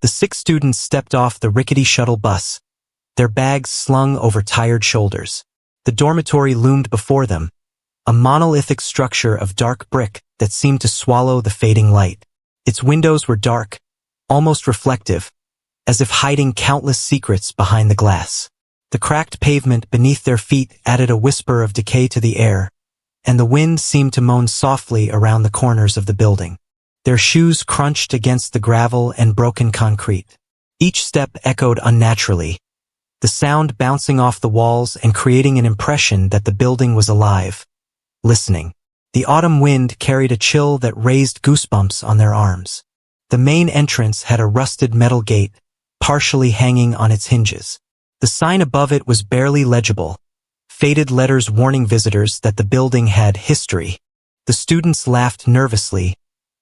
The 6 students stepped off the rickety shuttle bus, their bags slung over tired shoulders. The dormitory loomed before them, a monolithic structure of dark brick that seemed to swallow the fading light. Its windows were dark, almost reflective, as if hiding countless secrets behind the glass. The cracked pavement beneath their feet added a whisper of decay to the air, and the wind seemed to moan softly around the corners of the building. Their shoes crunched against the gravel and broken concrete. Each step echoed unnaturally, the sound bouncing off the walls and creating an impression that the building was alive, listening. The autumn wind carried a chill that raised goosebumps on their arms. The main entrance had a rusted metal gate, partially hanging on its hinges. The sign above it was barely legible, faded letters warning visitors that the building had history. The students laughed nervously,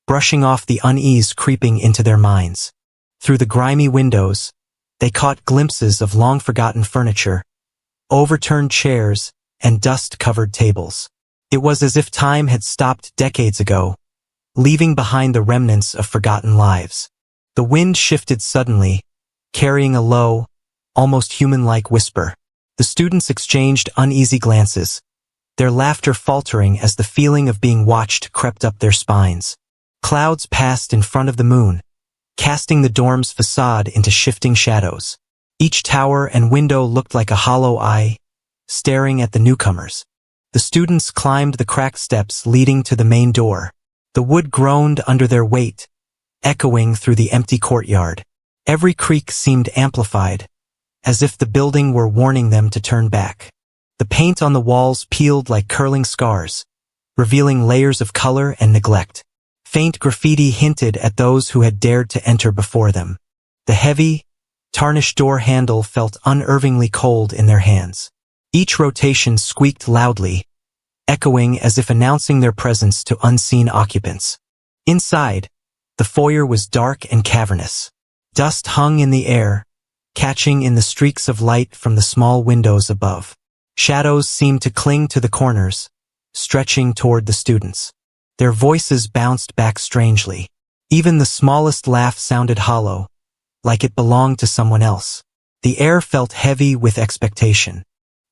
brushing off the unease creeping into their minds. Through the grimy windows, they caught glimpses of long-forgotten furniture, overturned chairs, and dust-covered tables. It was as if time had stopped decades ago, leaving behind the remnants of forgotten lives. The wind shifted suddenly, carrying a low, almost human-like whisper. The students exchanged uneasy glances, their laughter faltering as the feeling of being watched crept up their spines. Clouds passed in front of the moon, casting the dorm's facade into shifting shadows. Each tower and window looked like a hollow eye, staring at the newcomers. The students climbed the cracked steps leading to the main door. The wood groaned under their weight, echoing through the empty courtyard. Every creak seemed amplified, as if the building were warning them to turn back. The paint on the walls peeled like curling scars, revealing layers of color and neglect. Faint graffiti hinted at those who had dared to enter before them. The heavy, tarnished door handle felt unnervingly cold in their hands. Each rotation squeaked loudly, echoing as if announcing their presence to unseen occupants. Inside, the foyer was dark and cavernous. Dust hung in the air, catching in the streaks of light from the small windows above. Shadows seemed to cling to the corners, stretching toward the students. Their voices bounced back strangely. Even the smallest laugh sounded hollow, like it belonged to someone else. The air felt heavy with expectation.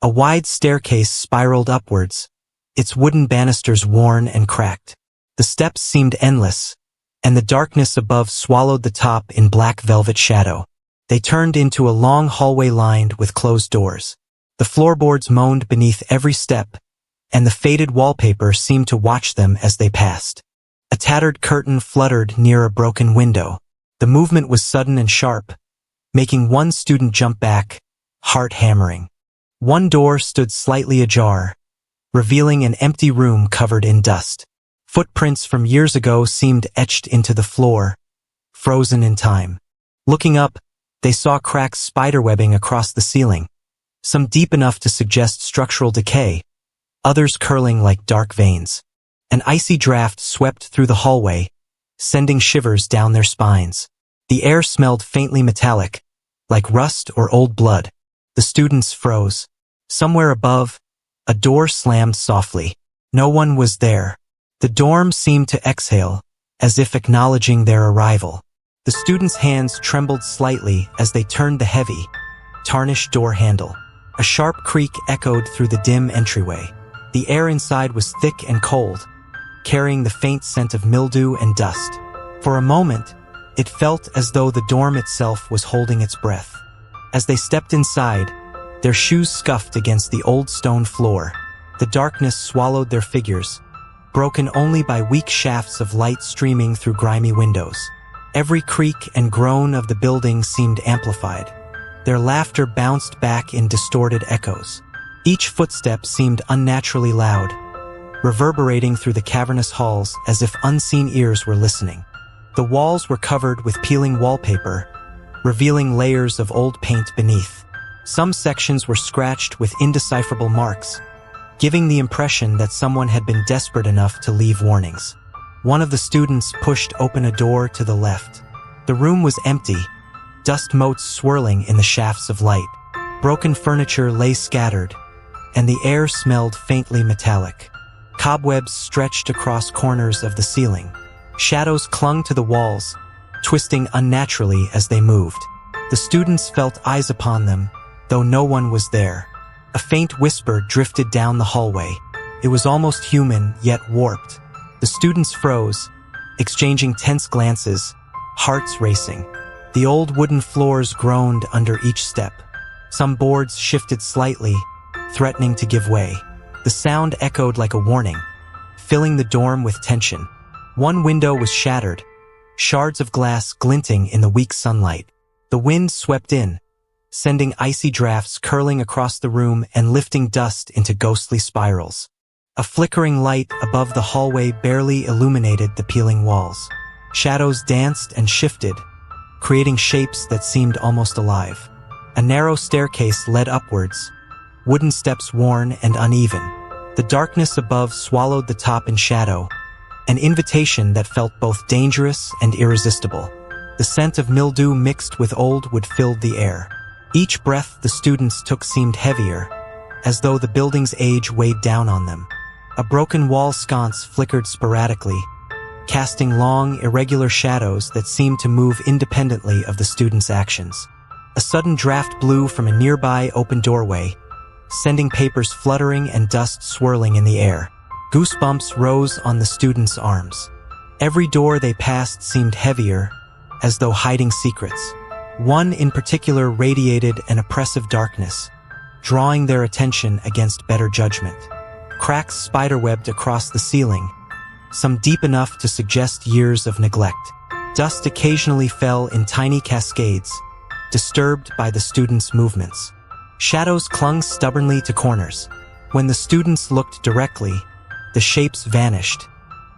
A wide staircase spiraled upwards, its wooden banisters worn and cracked. The steps seemed endless, and the darkness above swallowed the top in black velvet shadow. They turned into a long hallway lined with closed doors. The floorboards moaned beneath every step, and the faded wallpaper seemed to watch them as they passed. A tattered curtain fluttered near a broken window. The movement was sudden and sharp, making one student jump back, heart hammering. One door stood slightly ajar, revealing an empty room covered in dust. Footprints from years ago seemed etched into the floor, frozen in time. Looking up, they saw cracks spiderwebbing across the ceiling, some deep enough to suggest structural decay, others curling like dark veins. An icy draft swept through the hallway, sending shivers down their spines. The air smelled faintly metallic, like rust or old blood. The students froze. Somewhere above, a door slammed softly. No one was there. The dorm seemed to exhale, as if acknowledging their arrival. The students' hands trembled slightly as they turned the heavy, tarnished door handle. A sharp creak echoed through the dim entryway. The air inside was thick and cold, carrying the faint scent of mildew and dust. For a moment, it felt as though the dorm itself was holding its breath. As they stepped inside, their shoes scuffed against the old stone floor. The darkness swallowed their figures, broken only by weak shafts of light streaming through grimy windows. Every creak and groan of the building seemed amplified. Their laughter bounced back in distorted echoes. Each footstep seemed unnaturally loud, reverberating through the cavernous halls as if unseen ears were listening. The walls were covered with peeling wallpaper, revealing layers of old paint beneath. Some sections were scratched with indecipherable marks, giving the impression that someone had been desperate enough to leave warnings. One of the students pushed open a door to the left. The room was empty, dust motes swirling in the shafts of light. Broken furniture lay scattered, and the air smelled faintly metallic. Cobwebs stretched across corners of the ceiling. Shadows clung to the walls, twisting unnaturally as they moved. The students felt eyes upon them, though no one was there. A faint whisper drifted down the hallway. It was almost human, yet warped. The students froze, exchanging tense glances, hearts racing. The old wooden floors groaned under each step. Some boards shifted slightly, threatening to give way. The sound echoed like a warning, filling the dorm with tension. One window was shattered, shards of glass glinting in the weak sunlight. The wind swept in, sending icy drafts curling across the room and lifting dust into ghostly spirals. A flickering light above the hallway barely illuminated the peeling walls. Shadows danced and shifted, creating shapes that seemed almost alive. A narrow staircase led upwards, wooden steps worn and uneven. The darkness above swallowed the top in shadow, an invitation that felt both dangerous and irresistible. The scent of mildew mixed with old wood filled the air. Each breath the students took seemed heavier, as though the building's age weighed down on them. A broken wall sconce flickered sporadically, casting long, irregular shadows that seemed to move independently of the students' actions. A sudden draft blew from a nearby open doorway, sending papers fluttering and dust swirling in the air. Goosebumps rose on the students' arms. Every door they passed seemed heavier, as though hiding secrets. One in particular radiated an oppressive darkness, drawing their attention against better judgment. Cracks spiderwebbed across the ceiling, some deep enough to suggest years of neglect. Dust occasionally fell in tiny cascades, disturbed by the students' movements. Shadows clung stubbornly to corners. When the students looked directly, the shapes vanished,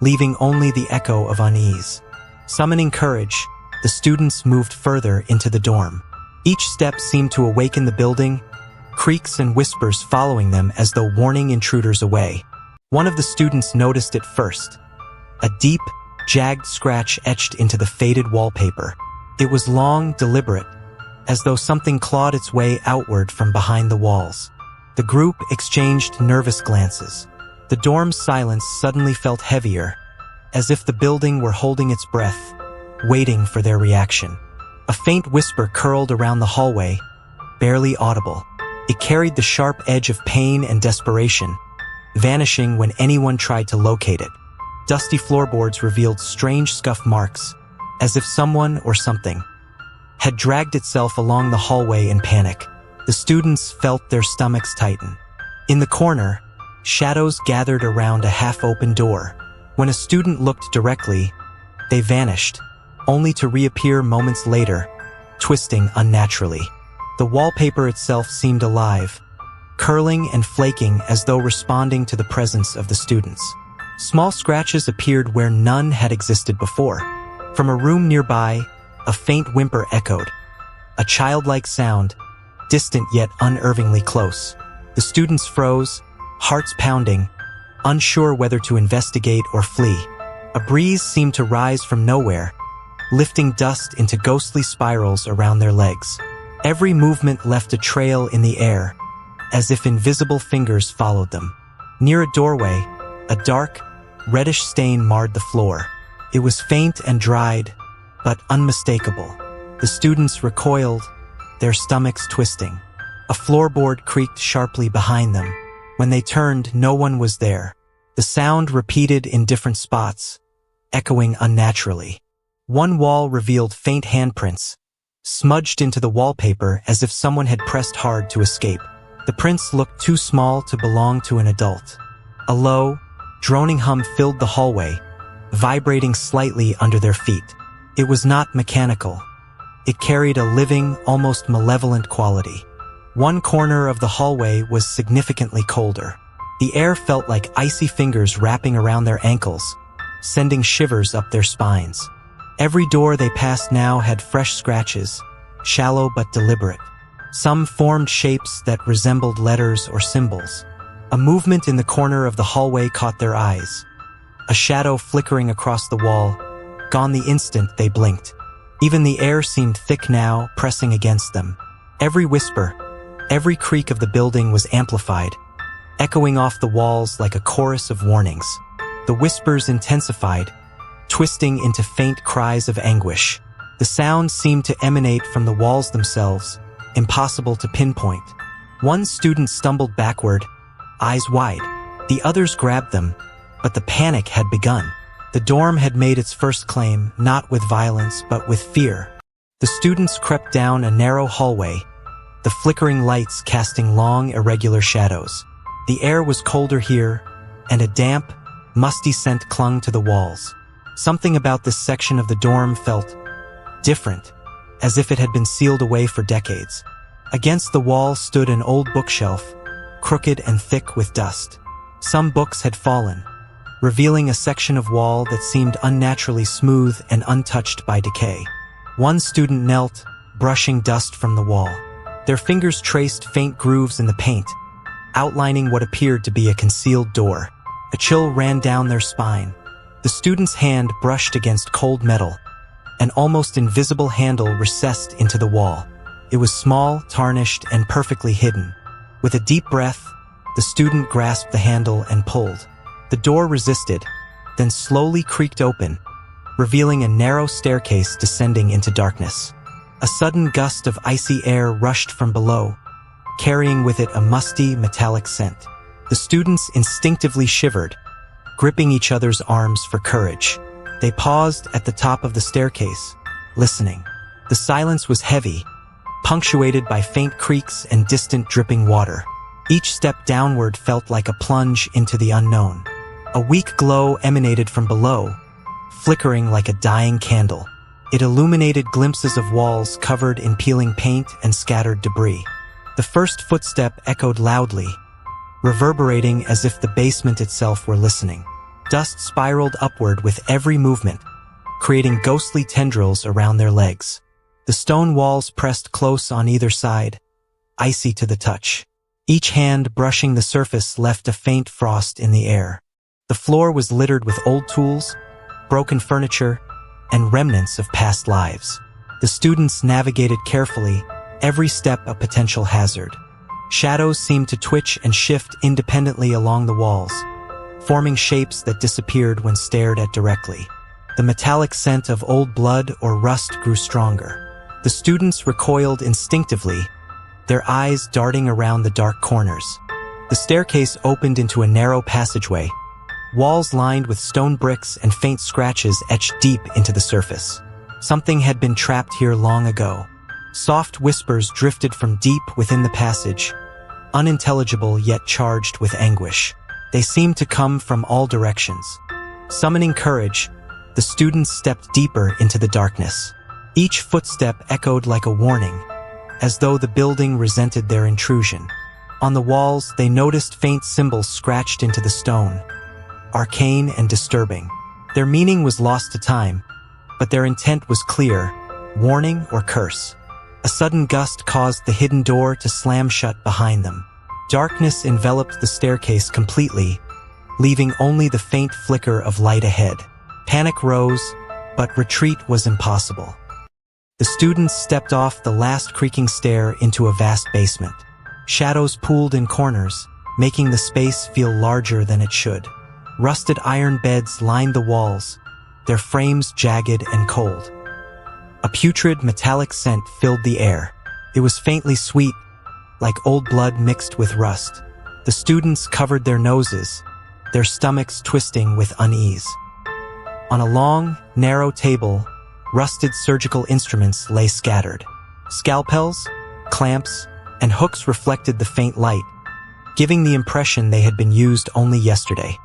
leaving only the echo of unease. Summoning courage, the students moved further into the dorm. Each step seemed to awaken the building, creaks and whispers following them as though warning intruders away. One of the students noticed it first. A deep, jagged scratch etched into the faded wallpaper. It was long, deliberate, as though something clawed its way outward from behind the walls. The group exchanged nervous glances. The dorm's silence suddenly felt heavier, as if the building were holding its breath, waiting for their reaction. A faint whisper curled around the hallway, barely audible. It carried the sharp edge of pain and desperation, vanishing when anyone tried to locate it. Dusty floorboards revealed strange scuff marks, as if someone or something had dragged itself along the hallway in panic. The students felt their stomachs tighten. In the corner, shadows gathered around a half-open door. When a student looked directly, they vanished, only to reappear moments later, twisting unnaturally. The wallpaper itself seemed alive, curling and flaking as though responding to the presence of the students. Small scratches appeared where none had existed before. From a room nearby, a faint whimper echoed, a childlike sound, distant yet unnervingly close. The students froze, hearts pounding, unsure whether to investigate or flee. A breeze seemed to rise from nowhere, lifting dust into ghostly spirals around their legs. Every movement left a trail in the air, as if invisible fingers followed them. Near a doorway, a dark, reddish stain marred the floor. It was faint and dried, but unmistakable. The students recoiled, their stomachs twisting. A floorboard creaked sharply behind them. When they turned, no one was there. The sound repeated in different spots, echoing unnaturally. One wall revealed faint handprints, smudged into the wallpaper as if someone had pressed hard to escape. The prints looked too small to belong to an adult. A low, droning hum filled the hallway, vibrating slightly under their feet. It was not mechanical. It carried a living, almost malevolent quality. One corner of the hallway was significantly colder. The air felt like icy fingers wrapping around their ankles, sending shivers up their spines. Every door they passed now had fresh scratches, shallow but deliberate. Some formed shapes that resembled letters or symbols. A movement in the corner of the hallway caught their eyes. A shadow flickering across the wall, gone the instant they blinked. Even the air seemed thick now, pressing against them. Every whisper, every creak of the building was amplified, echoing off the walls like a chorus of warnings. The whispers intensified, twisting into faint cries of anguish. The sound seemed to emanate from the walls themselves, impossible to pinpoint. One student stumbled backward, eyes wide. The others grabbed them, but the panic had begun. The dorm had made its first claim, not with violence but with fear. The students crept down a narrow hallway, the flickering lights casting long, irregular shadows. The air was colder here, and a damp, musty scent clung to the walls. Something about this section of the dorm felt different, as if it had been sealed away for decades. Against the wall stood an old bookshelf, crooked and thick with dust. Some books had fallen, revealing a section of wall that seemed unnaturally smooth and untouched by decay. One student knelt, brushing dust from the wall. Their fingers traced faint grooves in the paint, outlining what appeared to be a concealed door. A chill ran down their spine. The student's hand brushed against cold metal. An almost invisible handle recessed into the wall. It was small, tarnished, and perfectly hidden. With a deep breath, the student grasped the handle and pulled. The door resisted, then slowly creaked open, revealing a narrow staircase descending into darkness. A sudden gust of icy air rushed from below, carrying with it a musty, metallic scent. The students instinctively shivered, gripping each other's arms for courage. They paused at the top of the staircase, listening. The silence was heavy, punctuated by faint creaks and distant dripping water. Each step downward felt like a plunge into the unknown. A weak glow emanated from below, flickering like a dying candle. It illuminated glimpses of walls covered in peeling paint and scattered debris. The first footstep echoed loudly, reverberating as if the basement itself were listening. Dust spiraled upward with every movement, creating ghostly tendrils around their legs. The stone walls pressed close on either side, icy to the touch. Each hand brushing the surface left a faint frost in the air. The floor was littered with old tools, broken furniture, and remnants of past lives. The students navigated carefully, every step a potential hazard. Shadows seemed to twitch and shift independently along the walls, forming shapes that disappeared when stared at directly. The metallic scent of old blood or rust grew stronger. The students recoiled instinctively, their eyes darting around the dark corners. The staircase opened into a narrow passageway, walls lined with stone bricks and faint scratches etched deep into the surface. Something had been trapped here long ago. Soft whispers drifted from deep within the passage, unintelligible yet charged with anguish. They seemed to come from all directions. Summoning courage, the students stepped deeper into the darkness. Each footstep echoed like a warning, as though the building resented their intrusion. On the walls, they noticed faint symbols scratched into the stone, arcane and disturbing. Their meaning was lost to time, but their intent was clear, warning or curse. A sudden gust caused the hidden door to slam shut behind them. Darkness enveloped the staircase completely, leaving only the faint flicker of light ahead. Panic rose, but retreat was impossible. The students stepped off the last creaking stair into a vast basement. Shadows pooled in corners, making the space feel larger than it should. Rusted iron beds lined the walls, their frames jagged and cold. A putrid metallic scent filled the air. It was faintly sweet, like old blood mixed with rust. The students covered their noses, their stomachs twisting with unease. On a long, narrow table, rusted surgical instruments lay scattered. Scalpels, clamps, and hooks reflected the faint light, giving the impression they had been used only yesterday.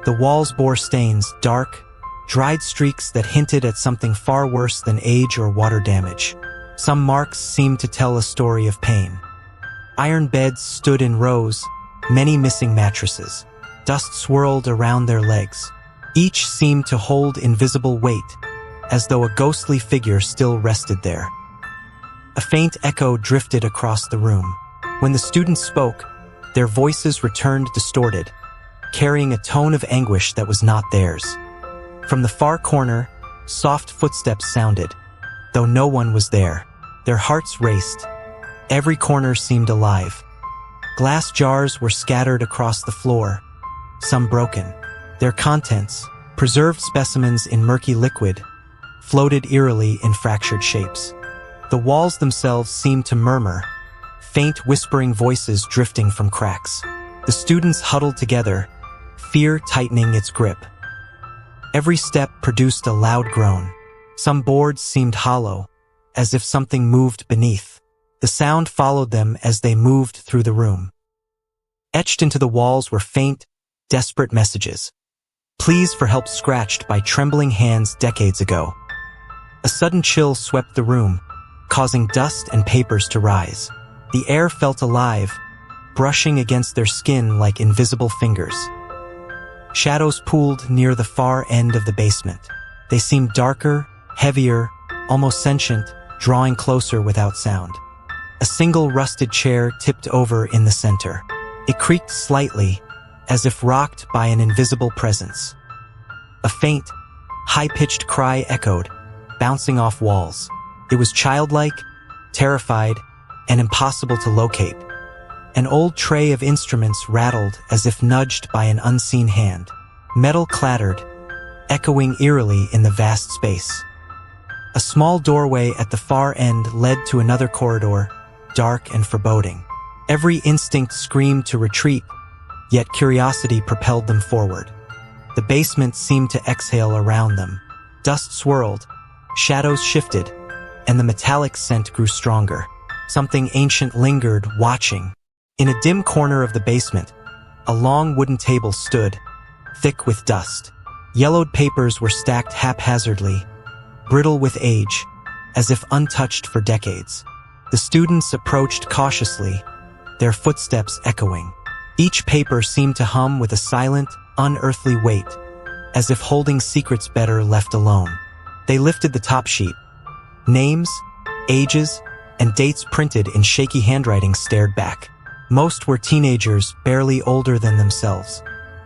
The walls bore stains, dark, dried streaks that hinted at something far worse than age or water damage. Some marks seemed to tell a story of pain. Iron beds stood in rows, many missing mattresses. Dust swirled around their legs. Each seemed to hold invisible weight, as though a ghostly figure still rested there. A faint echo drifted across the room. When the students spoke, their voices returned distorted, carrying a tone of anguish that was not theirs. From the far corner, soft footsteps sounded, though no one was there. Their hearts raced. Every corner seemed alive. Glass jars were scattered across the floor, some broken. Their contents, preserved specimens in murky liquid, floated eerily in fractured shapes. The walls themselves seemed to murmur, faint whispering voices drifting from cracks. The students huddled together, fear tightening its grip. Every step produced a loud groan. Some boards seemed hollow, as if something moved beneath. The sound followed them as they moved through the room. Etched into the walls were faint, desperate messages. Pleas for help scratched by trembling hands decades ago. A sudden chill swept the room, causing dust and papers to rise. The air felt alive, brushing against their skin like invisible fingers. Shadows pooled near the far end of the basement. They seemed darker, heavier, almost sentient, drawing closer without sound. A single rusted chair tipped over in the center. It creaked slightly, as if rocked by an invisible presence. A faint, high-pitched cry echoed, bouncing off walls. It was childlike, terrified, and impossible to locate. An old tray of instruments rattled as if nudged by an unseen hand. Metal clattered, echoing eerily in the vast space. A small doorway at the far end led to another corridor, dark and foreboding. Every instinct screamed to retreat, yet curiosity propelled them forward. The basement seemed to exhale around them. Dust swirled, shadows shifted, and the metallic scent grew stronger. Something ancient lingered, watching. In a dim corner of the basement, a long wooden table stood, thick with dust. Yellowed papers were stacked haphazardly, brittle with age, as if untouched for decades. The students approached cautiously, their footsteps echoing. Each paper seemed to hum with a silent, unearthly weight, as if holding secrets better left alone. They lifted the top sheet. Names, ages, and dates printed in shaky handwriting stared back. Most were teenagers, barely older than themselves.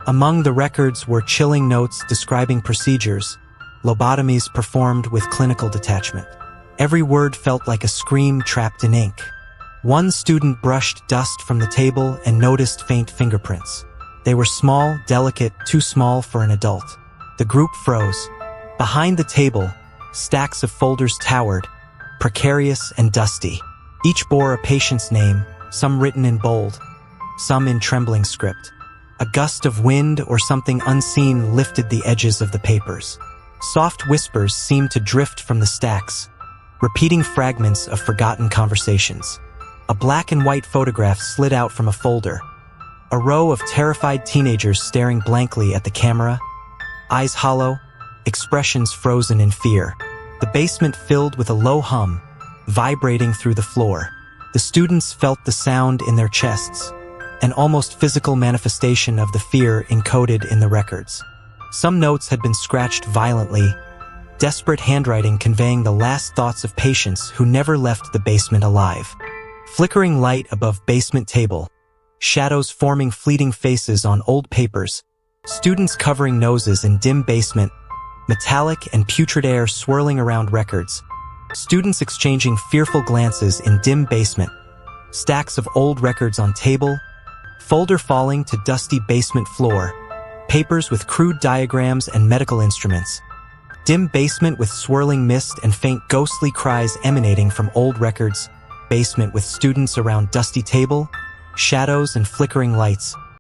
Among the records were chilling notes describing procedures, lobotomies performed with clinical detachment. Every word felt like a scream trapped in ink. One student brushed dust from the table and noticed faint fingerprints. They were small, delicate, too small for an adult. The group froze. Behind the table, stacks of folders towered, precarious and dusty. Each bore a patient's name, some written in bold, some in trembling script. A gust of wind or something unseen lifted the edges of the papers. Soft whispers seemed to drift from the stacks, repeating fragments of forgotten conversations. A black and white photograph slid out from a folder. A row of terrified teenagers staring blankly at the camera, eyes hollow, expressions frozen in fear. The basement filled with a low hum, vibrating through the floor. The students felt the sound in their chests, an almost physical manifestation of the fear encoded in the records. Some notes had been scratched violently, desperate handwriting conveying the last thoughts of patients who never left the basement alive. Flickering light above basement table, shadows forming fleeting faces on old papers, students covering noses in dim basement, metallic and putrid air swirling around records, students exchanging fearful glances in dim basement, stacks of old records on table, folder falling to dusty basement floor, papers with crude diagrams and medical instruments, dim basement with swirling mist and faint ghostly cries emanating from old records, basement with students around dusty table, shadows and flickering lights,